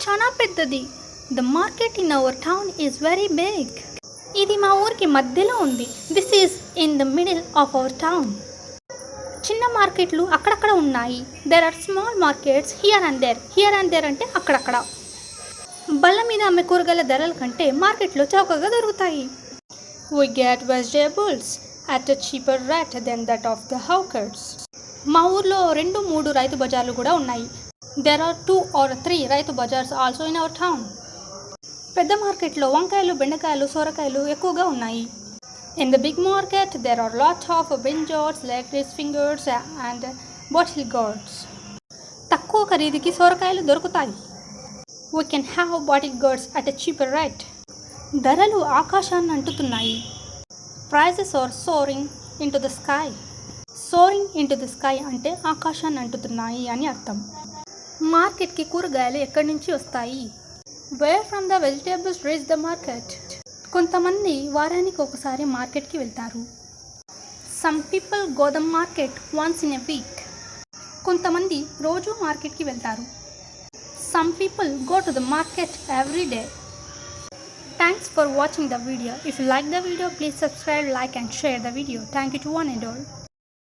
చాలా పెద్దది. The market in our town is very big. ఇది మా ఊరికి మధ్యలో ఉంది. This is in the middle of our town. చిన్న మార్కెట్లు అక్కడక్కడ ఉన్నాయి. There are small markets here and there. Here and there అంటే అక్కడక్కడ. బల్ల మీద అమ్మే కూరగాయల ధరల కంటే మార్కెట్లో చౌకగా దొరుకుతాయి. We get vegetables at a cheaper rate than that of the hawkers. మా ఊర్లో 2-3 రైతు బజార్లు కూడా ఉన్నాయి. There are 2 or 3 రైతు bazaars also in our town. పెద్ద మార్కెట్లో వంకాయలు, బెండకాయలు, సొరకాయలు ఎక్కువగా ఉన్నాయి. In the big market there are lot of brinjals, lettuce, fingers and bottle gourds. తక్కువ ఖరీదుకి సొరకాయలు దొరుకుతాయి. We can have bottle gourds at a cheaper rate. ధరలు ఆకాశాన్ని అంటుతున్నాయి. Prices are soaring into the sky. Soaring into the sky అంటే ఆకాశాన్ని అంటుతున్నాయి అని అర్థం. మార్కెట్కి కూరగాయలు ఎక్కడి నుంచి వస్తాయి? Where from the vegetables reach the market. కొంతమంది వారానికి ఒకసారి మార్కెట్కి వెళ్తారు. Some people go the market once in a week. కొంతమంది రోజు మార్కెట్కి వెళ్తారు. Some people go to the market every day. Thanks for watching the video. If you like the video, please subscribe, like and share the video. Thank you to one and all.